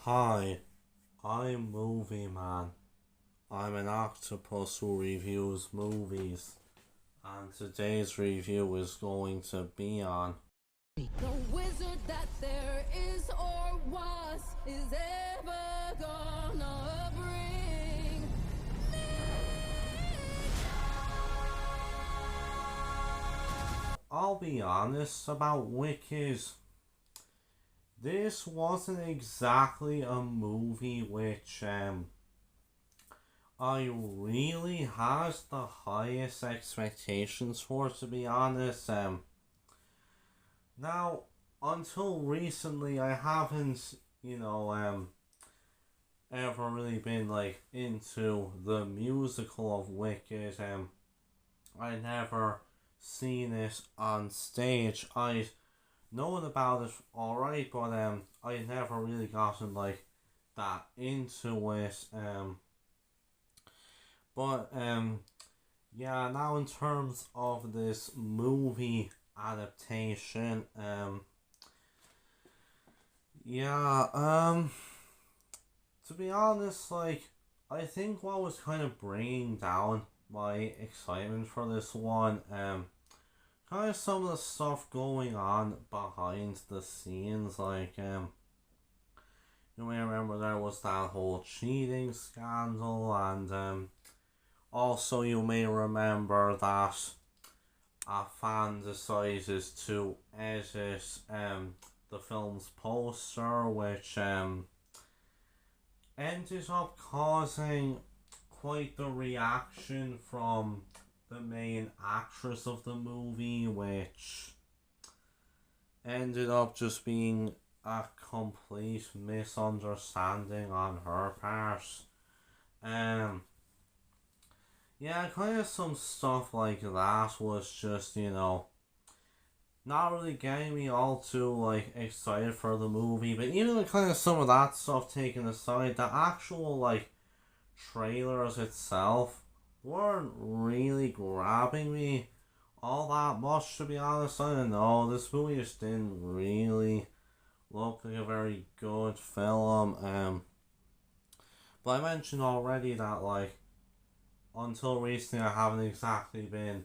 Hi, I'm Movie Man. I'm an octopus who reviews movies, and today's review is going to be on The wizard that there is or was is ever gonna bring me. I'll be honest about Wicked. This wasn't exactly a movie which I really had the highest expectations for, to be honest. Now, until recently, I haven't, ever really been like into the musical of Wicked. I never seen it on stage. I known about it alright, but I never really gotten like that into it. But yeah, now in terms of this movie adaptation, yeah, to be honest, like, I think what was kind of bringing down my excitement for this one, kind of some of the stuff going on behind the scenes, like, you may remember there was that whole cheating scandal, and, also you may remember that a fan decided to edit, the film's poster, which, ended up causing quite the reaction from the main actress of the movie, which ended up just being a complete misunderstanding on her part. Um, yeah, kind of some stuff like that was just, not really getting me all too like excited for the movie. But even with kind of some of that stuff taken aside, the actual like trailers itself weren't really grabbing me all that much, to be honest. I don't know. This movie just didn't really look like a very good film. But I mentioned already that like until recently I haven't exactly been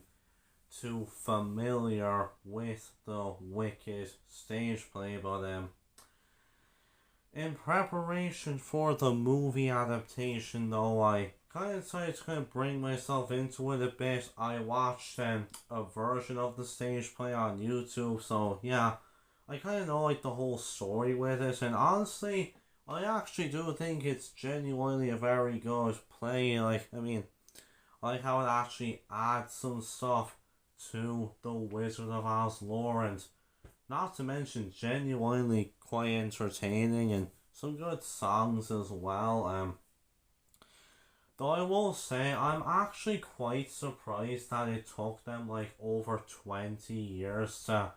too familiar with the Wicked stage play, but in preparation for the movie adaptation, though, I kind of decided to kind of bring myself into it a bit. I watched a version of the stage play on YouTube, so yeah, I kind of know like the whole story with it, and honestly, I actually do think it's genuinely a very good play. Like, I mean, I like how it actually adds some stuff to the Wizard of Oz lore, and not to mention genuinely quite entertaining and some good songs as well. Though I will say I'm actually quite surprised that it took them like over 20 years to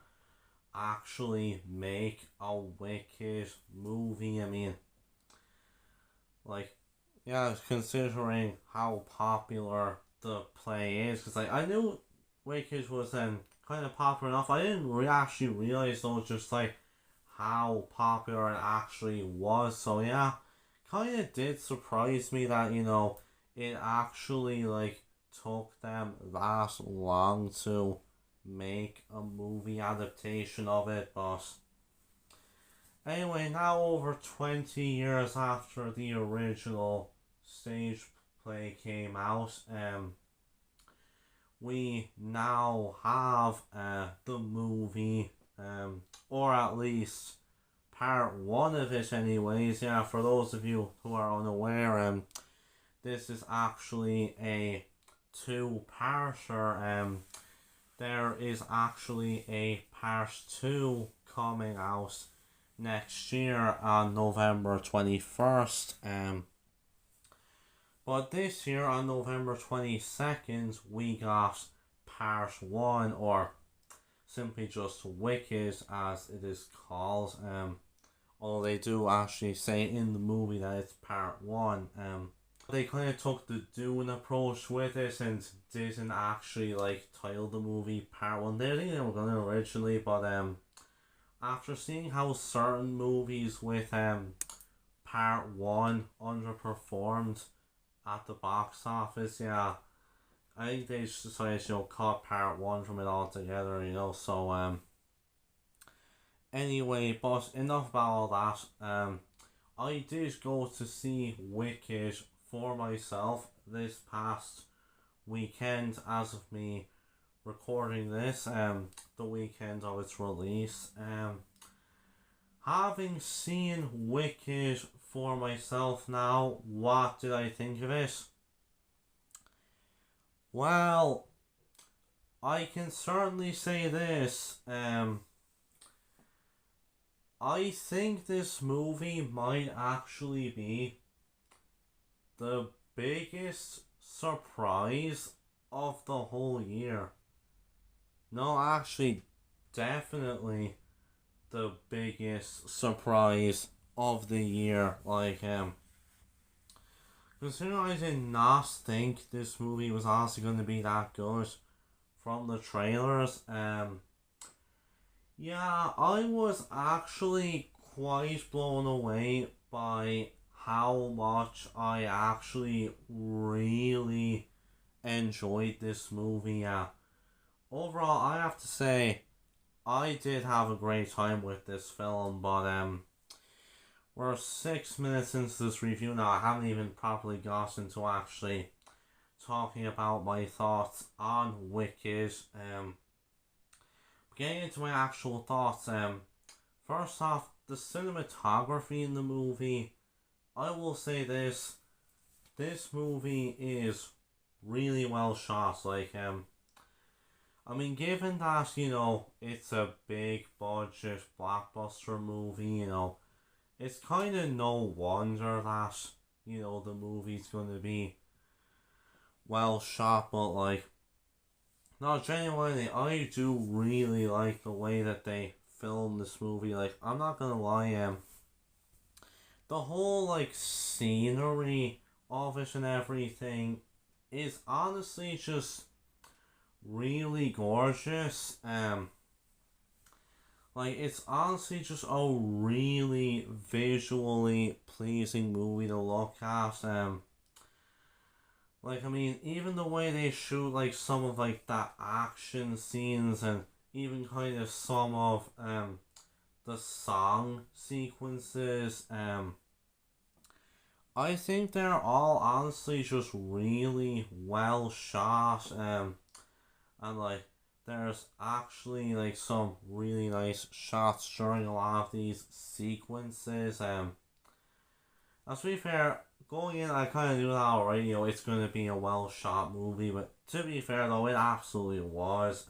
actually make a Wicked movie. I mean, like, yeah, considering how popular the play is, because like I knew Wicked was kind of popular enough. I didn't actually realize though just like how popular it actually was. So yeah, kind of did surprise me that it actually like took them that long to make a movie adaptation of it. But anyway, now over 20 years after the original stage play came out, we now have the movie, or at least part one of it, anyways. Yeah, for those of you who are unaware, this is actually a two-parter. There is actually a part two coming out next year on November 21st. But this year on November 22nd, we got part one, or simply just Wicked as it is called. Although they do actually say in the movie that it's part one. They kind of took the Dune approach with it and didn't actually like title the movie part one. They think they were gonna originally, but after seeing how certain movies with part 1 underperformed at the box office. Yeah, I think they just decided to cut part 1 from it altogether, so anyway, but enough about all that. I did go to see Wicked for myself this past weekend, as of me recording this, the weekend of its release. Having seen Wicked for myself now, what did I think of it? Well, I can certainly say this. I think this movie might actually be the biggest surprise of the whole year. No, actually, definitely the biggest surprise of the year. Considering I did not think this movie was honestly going to be that good from the trailers, yeah, I was actually quite blown away by how much I actually really enjoyed this movie. Overall, I have to say, I did have a great time with this film, but we're 6 minutes into this review now. I haven't even properly gotten to actually talking about my thoughts on Wicked. Getting into my actual thoughts, first off, the cinematography in the movie, I will say this movie is really well shot. Given that, it's a big budget blockbuster movie, it's kind of no wonder that, the movie's going to be well shot, but no, genuinely, I do really like the way that they film this movie. I'm not gonna lie, the whole, scenery of it and everything is honestly just really gorgeous. It's honestly just a really visually pleasing movie to look at. Even the way they shoot, some of, the action scenes and even kind of some of, the song sequences, I think they're all honestly just really well shot, and, there's actually, some really nice shots during a lot of these sequences, to be fair, going in, I kind of knew that already, it's going to be a well-shot movie, but to be fair, though, it absolutely was.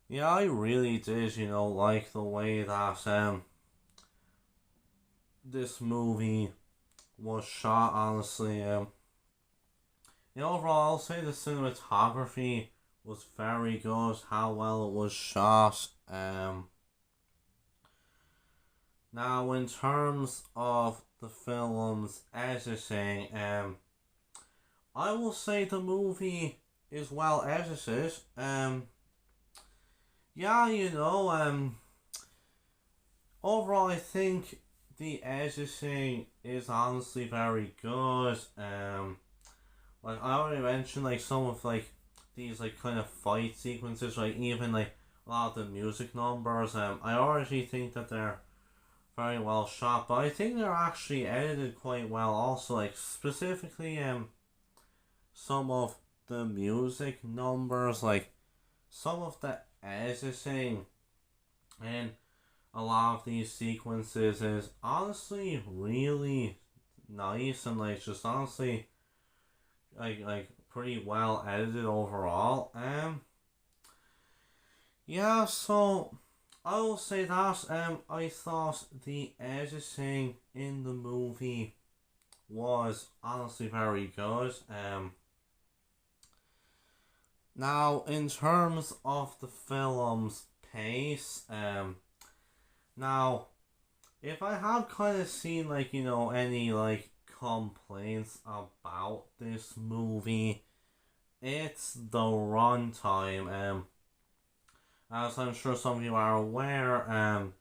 Yeah, I really did, like the way that, this movie was shot, honestly. Overall, I'll say the cinematography was very good, how well it was shot. Now, in terms of the film's editing, I will say the movie is well edited. Overall, I think the editing is honestly very good. I already mentioned, some of, these, kind of fight sequences, even, a lot of the music numbers, I already think that they're very well shot, but I think they're actually edited quite well also, specifically, some of the music numbers, some of the editing in a lot of these sequences is honestly really nice and, just honestly, pretty well edited overall. Yeah, so I will say that I thought the editing in the movie was honestly very good. Now, in terms of the film's pace, now, if I have kind of seen any complaints about this movie, it's the runtime. As I'm sure some of you are aware,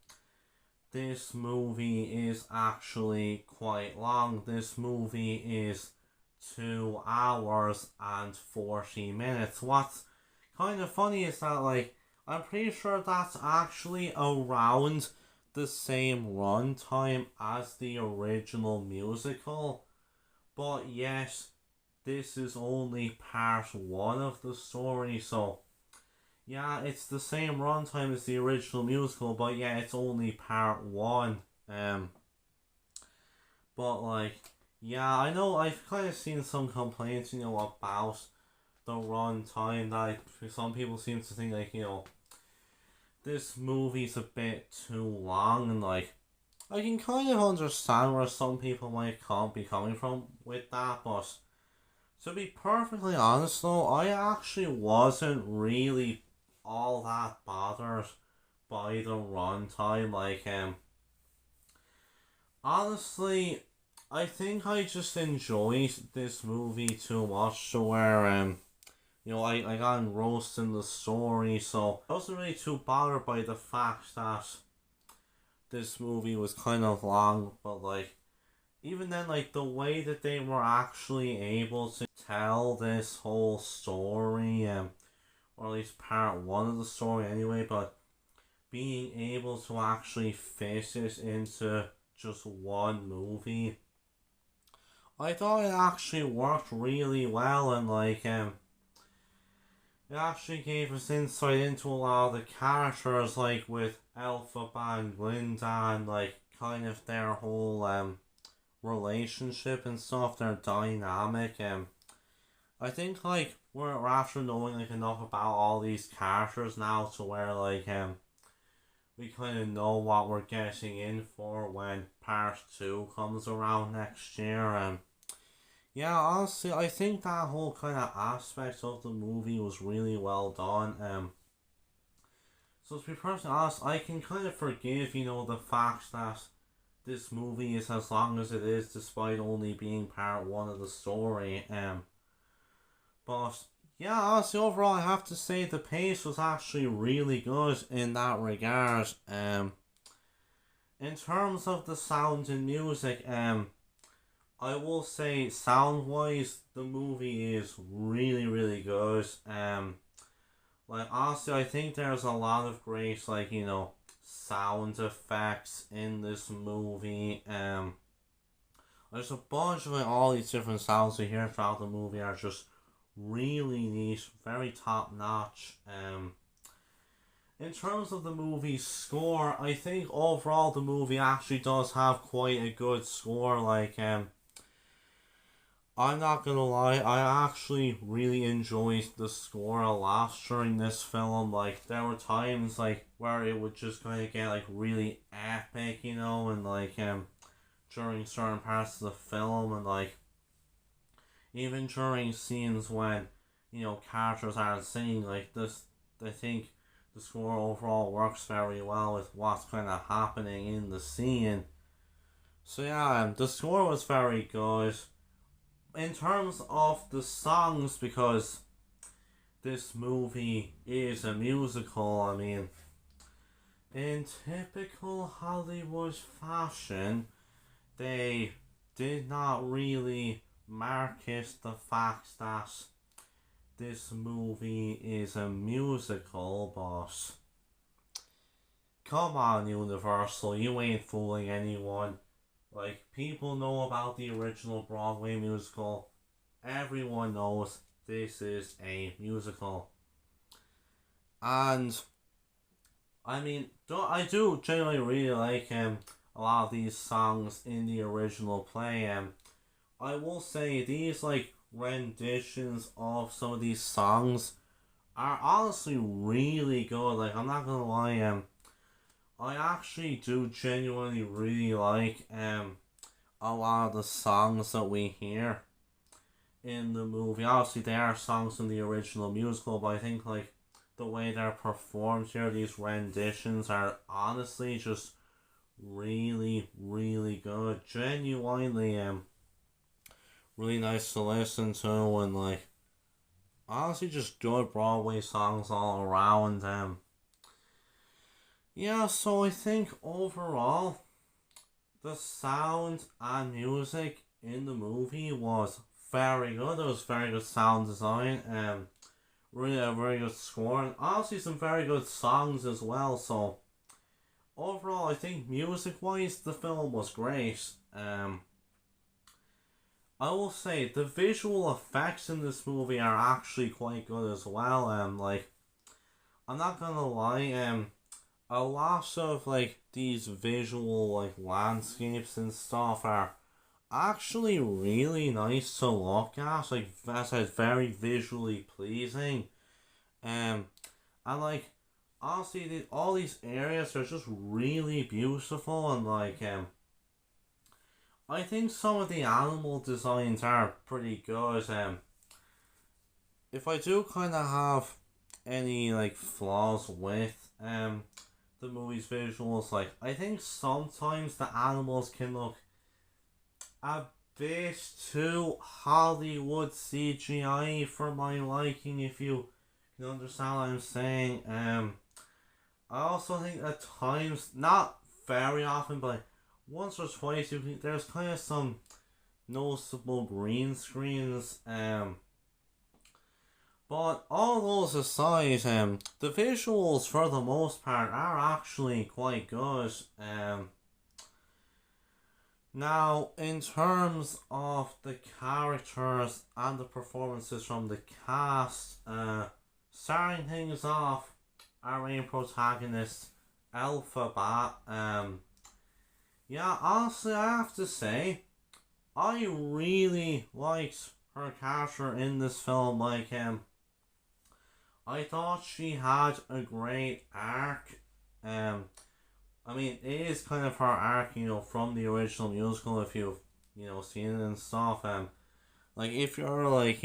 this movie is actually quite long. This movie is 2 hours and 40 minutes. What's kind of funny is that, like, I'm pretty sure that's actually around the same runtime as the original musical. But yes, this is only part 1 of the story, so yeah, it's the same runtime as the original musical, but yeah, it's only part 1. But like, yeah, I know I've kind of seen some complaints, about the runtime. That some people seem to think, like, this movie's a bit too long, and like, I can kind of understand where some people might be coming from with that, but to be perfectly honest though, I actually wasn't really all that bothered by the runtime. Like, honestly, I think I just enjoyed this movie too much to where, I got engrossed in the story, so I wasn't really too bothered by the fact that this movie was kind of long. But like, even then, like, the way that they were actually able to tell this whole story, or at least part 1 of the story anyway, but being able to actually fit it into just one movie, I thought it actually worked really well. And like, it actually gave us insight into a lot of the characters, like with Elphaba and Glinda, and like kind of their whole relationship and stuff, their dynamic. I think like we're after knowing like enough about all these characters now to where like we kind of know what we're getting in for when part 2 comes around next year. Yeah, honestly, I think that whole kind of aspect of the movie was really well done. So to be perfectly honest, I can kind of forgive, the fact that this movie is as long as it is, despite only being part 1 of the story. But yeah, honestly, overall, I have to say the pace was actually really good in that regard. In terms of the sound and music, I will say sound-wise, the movie is really, really good. Like, honestly, I think there's a lot of great, like, sound effects in this movie. There's a bunch of, like, all these different sounds we hear throughout the movie are just really neat, very top notch. In terms of the movie's score, I think overall the movie actually does have quite a good score. Like, I'm not gonna lie, I actually really enjoyed the score a lot during this film. Like, there were times like where it would just kind of get like really epic, and like during certain parts of the film, and like even during scenes when characters aren't singing, like this, I think the score overall works very well with what's kind of happening in the scene. So yeah, the score was very good. In terms of the songs, because this movie is a musical, I mean, in typical Hollywood fashion, they did not really market the fact that this movie is a musical, but come on, Universal, you ain't fooling anyone. Like, people know about the original Broadway musical. Everyone knows this is a musical. And I mean, I do genuinely really like a lot of these songs in the original play. I will say these like renditions of some of these songs are honestly really good. Like, I'm not gonna lie, I actually do genuinely really like a lot of the songs that we hear in the movie. Obviously, they are songs from the original musical, but I think like the way they're performed here, these renditions are honestly just really, really good. Genuinely, really nice to listen to, and like honestly just good Broadway songs all around. Yeah, so I think overall, the sound and music in the movie was very good. There was very good sound design, really a very good score, and honestly some very good songs as well. So overall, I think music wise, the film was great. I will say the visual effects in this movie are actually quite good as well. Like I'm not gonna lie, a lot of like these visual like landscapes and stuff are actually really nice to look at. Like as I said, very visually pleasing. Um, and like honestly, all these areas are just really beautiful and like I think some of the animal designs are pretty good. If I do kind of have any like flaws with the movie's visuals, like I think sometimes the animals can look a bit too Hollywood CGI for my liking. If you can understand what I'm saying, I also think at times, not very often, but once or twice, there's kind of some noticeable green screens. But all those aside, the visuals for the most part are actually quite good. Now in terms of the characters and the performances from the cast, starting things off, our main protagonist, Elphaba. Yeah, honestly, I have to say, I really liked her character in this film. Like, I thought she had a great arc. I mean, it is kind of her arc, from the original musical. If you've, seen it and stuff. Like if you're like,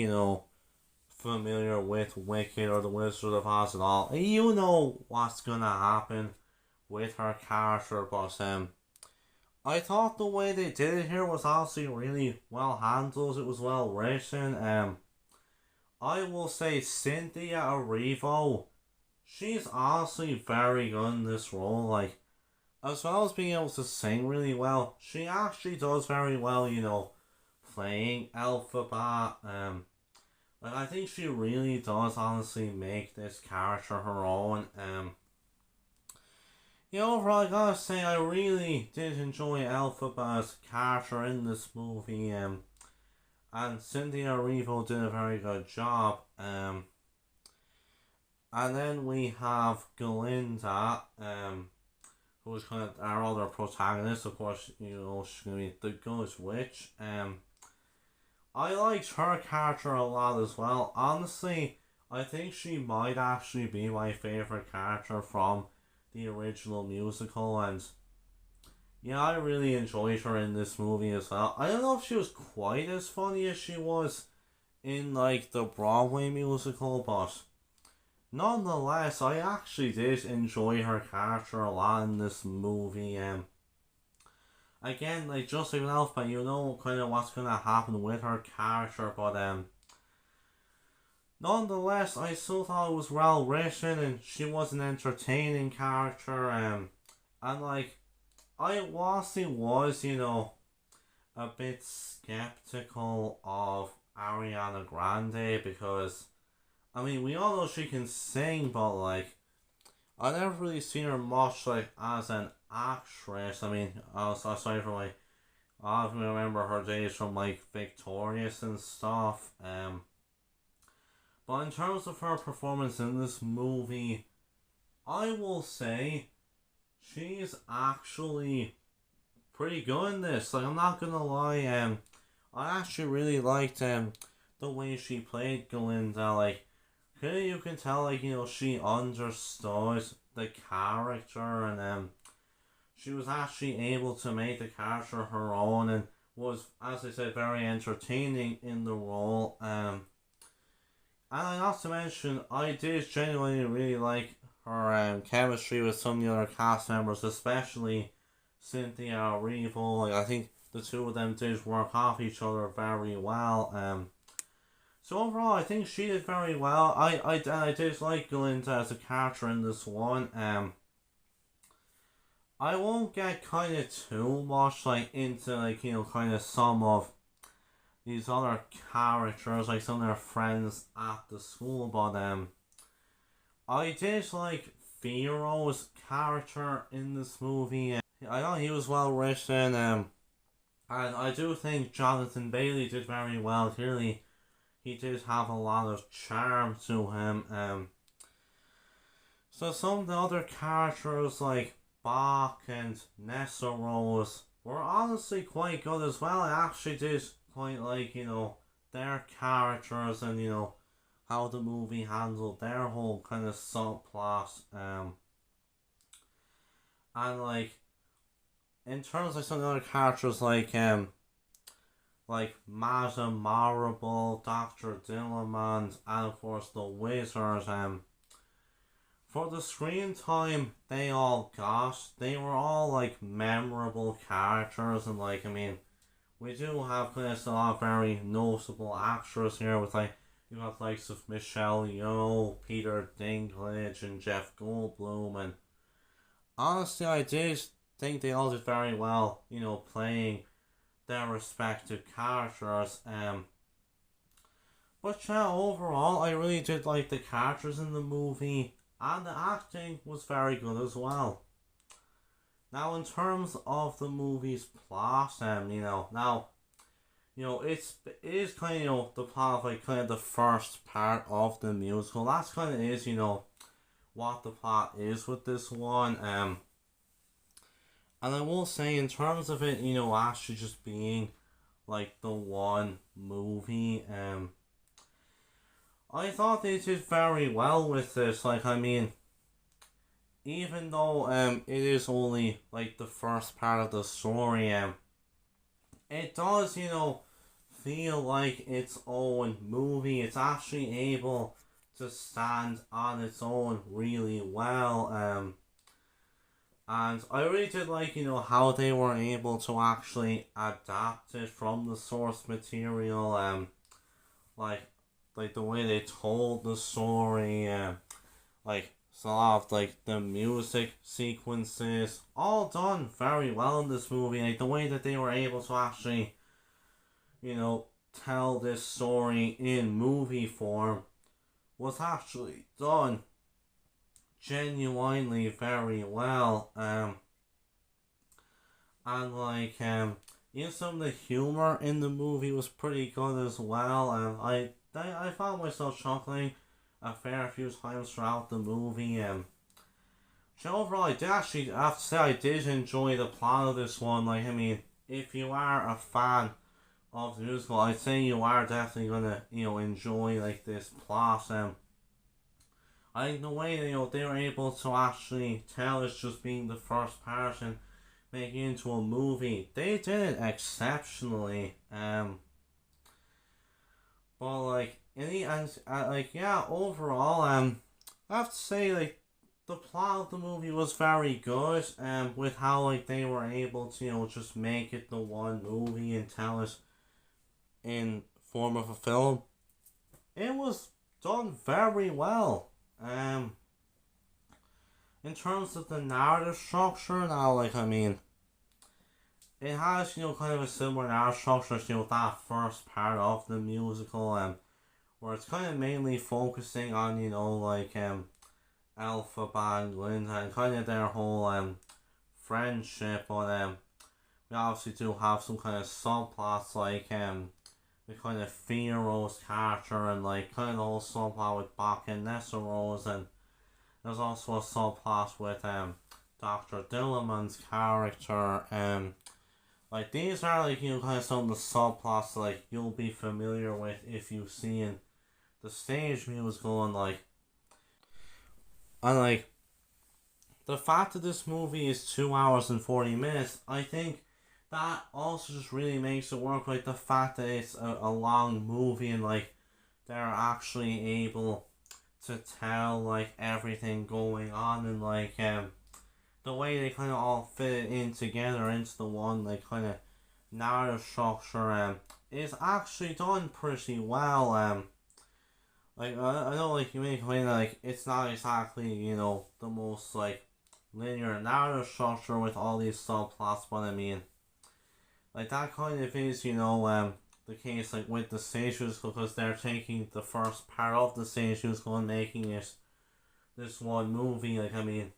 familiar with Wicked or the Wizard of Oz and all, you know what's gonna happen with her character. But I thought the way they did it here was honestly really well handled. It was well written. I will say Cynthia Erivo, she's honestly very good in this role. Like, as well as being able to sing really well, she actually does very well, playing Elphaba. Like I think she really does honestly make this character her own. Overall, I gotta say, I really did enjoy Elphaba's character in this movie. And Cynthia Erivo did a very good job. And then we have Glinda, who's kind of our other protagonist. Of course, she's gonna be the Ghost Witch. I liked her character a lot as well. Honestly, I think she might actually be my favorite character from the original musical, and yeah, I really enjoyed her in this movie as well. I don't know if she was quite as funny as she was in like the Broadway musical, but nonetheless, I actually did enjoy her character a lot in this movie. Again, like just like with Elphaba, you know kind of what's gonna happen with her character, but nonetheless, I still thought it was well written and she was an entertaining character. And like I was, a bit skeptical of Ariana Grande because, I mean, we all know she can sing, but like, I never really seen her much like as an actress. I mean, I was sorry for like, I often remember her days from like Victorious and stuff. But in terms of her performance in this movie, I will say she's actually pretty good in this. Like I'm not gonna lie, I actually really liked the way she played Glinda. Like, you can tell like she understood the character, and she was actually able to make the character her own and was, as I said, very entertaining in the role. And not to mention, I did genuinely really like her chemistry with some of the other cast members, especially Cynthia Erivo. Like I think the two of them did work off each other very well. So overall, I think she did very well. I did like Glinda as a character in this one. I won't get kind of too much like into like kind of some of these other characters, like some of their friends at the school, but I did like Thero's character in this movie. I thought he was well written, and I do think Jonathan Bailey did very well. Clearly, he did have a lot of charm to him. So some of the other characters like Bach and Nessa Rose were honestly quite good as well. I actually did quite like, their characters and, how the movie handled their whole kind of subplot. And like, in terms of some of the other characters like Madame Marable, Dr. Dillamond, and of course the Wizard, for the screen time they all got, they were all like memorable characters, and like, I mean, we do have kind of a lot of very notable actors here with like, you got likes of Michelle Yeoh, Peter Dinklage, and Jeff Goldblum, and honestly I did think they all did very well, playing their respective characters. But yeah, overall I really did like the characters in the movie, and the acting was very good as well. Now, in terms of the movie's plot, it is kind of, the plot of like kind of the first part of the musical. That's kind of is, what the plot is with this one. And I will say, in terms of it, actually just being like the one movie, I thought they did very well with this. Like, I mean, even though it is only like the first part of the story, it does, feel like its own movie. It's actually able to stand on its own really well. And I really did like, how they were able to actually adapt it from the source material. Like the way they told the story, like so a lot of like the music sequences, all done very well in this movie. Like the way that they were able to actually, tell this story in movie form was actually done genuinely very well. And like some of the humor in the movie was pretty good as well. I found myself chuckling a fair few times throughout the movie. So overall, I did actually have to say I did enjoy the plot of this one. Like, I mean, if you are a fan of the musical, I'd say you are definitely gonna, enjoy like this plot. I think the way they were able to actually tell it's just being the first part and make it into a movie, they did it exceptionally. But like in the end, overall, I have to say like the plot of the movie was very good. With how like they were able to just make it the one movie and tell it in form of a film. It was done very well. In terms of the narrative structure, now, like, I mean, it has, kind of a similar narrative structure to, that first part of the musical, where it's kind of mainly focusing on, Elphaba and Glinda and kind of their whole, friendship, but, we obviously do have some kind of subplots, like, the kind of Thero's character and, like, kind of the whole subplot with Bach and Nessa Rose, and there's also a subplot with, Dr. Dillamond's character. Like, these are, like, kind of some of the subplots, like, you'll be familiar with if you've seen the stage musical, and, like, the fact that this movie is 2 hours and 40 minutes, I think that also just really makes it work. Like, the fact that it's a long movie, and, like, they're actually able to tell, like, everything going on, and, like, the way they kind of all fit it in together into the one, like, kind of narrative structure, is actually done pretty well. Like, I know, like, you may complain that, like, it's not exactly, the most, like, linear narrative structure with all these subplots, but I mean, like that kind of is, the case like with the stage musical, because they're taking the first part of the stage musical and making it this one movie. Like, I mean,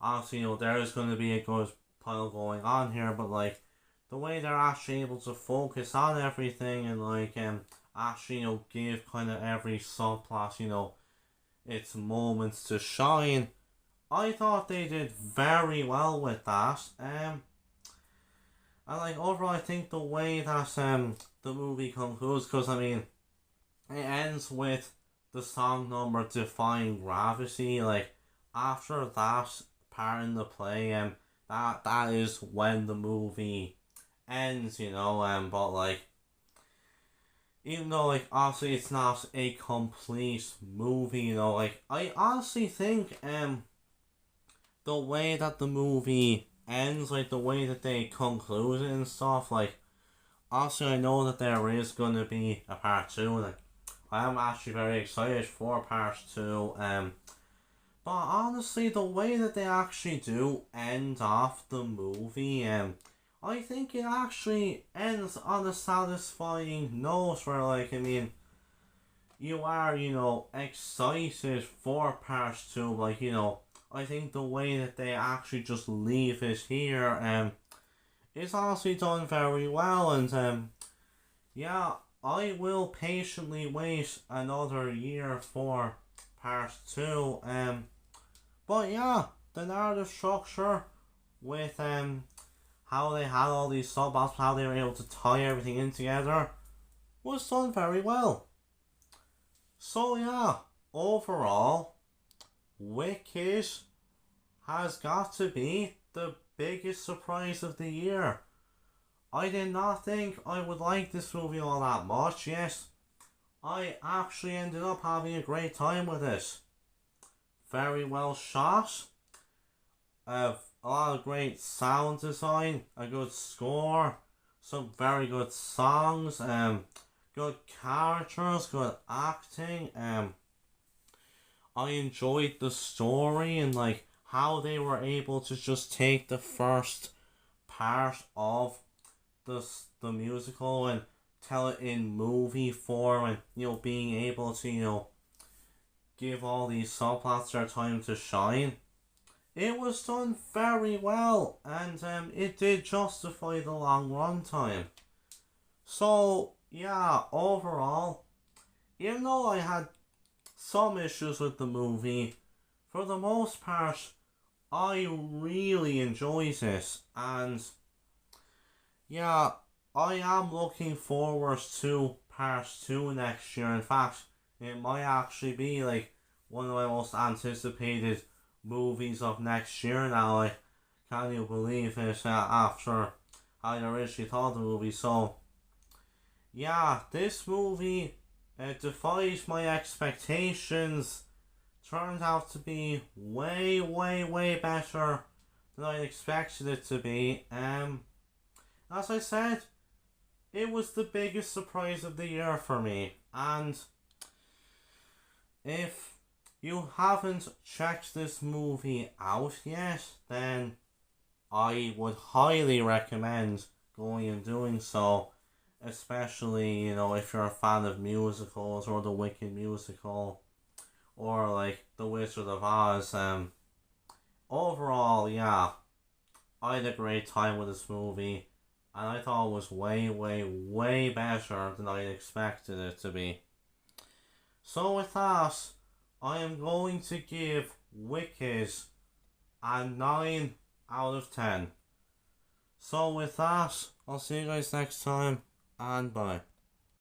obviously, there is going to be a good pile going on here, but like the way they're actually able to focus on everything and like actually give kind of every subplot its moments to shine, I thought they did very well with that. And like overall, I think the way that the movie concludes, because I mean, it ends with the song number Defying Gravity. Like after that part in the play, that is when the movie ends. But like, even though like obviously it's not a complete movie, like I honestly think the way that the movie ends, like the way that they conclude it and stuff, like obviously I know that there is gonna be a part 2. Like I am actually very excited for part 2. But honestly, the way that they actually do end off the movie, I think it actually ends on a satisfying note where, like, I mean, you are, excited for part 2. Like, I think the way that they actually just leave it here, is honestly done very well. And, yeah, I will patiently wait another year for part 2. But yeah, the narrative structure with how they had all these subplots, how they were able to tie everything in together, was done very well. So yeah, overall, Wicked has got to be the biggest surprise of the year. I did not think I would like this movie all that much, yes. I actually ended up having a great time with it. Very well shot. A lot of great sound design, a good score, some very good songs, good characters, good acting. I enjoyed the story and like how they were able to just take the first part of the musical and tell it in movie form, and being able to give all these subplots their time to shine. It was done very well, and it did justify the long run time. So yeah, overall, even though I had some issues with the movie, for the most part, I really enjoyed it, and yeah, I am looking forward to part 2 next year. In fact, it might actually be like one of my most anticipated movies of next year now. I can't even believe it after I originally thought of the movie. So yeah, this movie defied my expectations. Turned out to be way, way, way better than I expected it to be. As I said, it was the biggest surprise of the year for me. And if you haven't checked this movie out yet, then I would highly recommend going and doing so. Especially, if you're a fan of musicals or the Wicked musical or like The Wizard of Oz. Overall, yeah, I had a great time with this movie, and I thought it was way, way, way better than I expected it to be. So with that, I am going to give Wicked a 9 out of 10. So with that, I'll see you guys next time, and bye.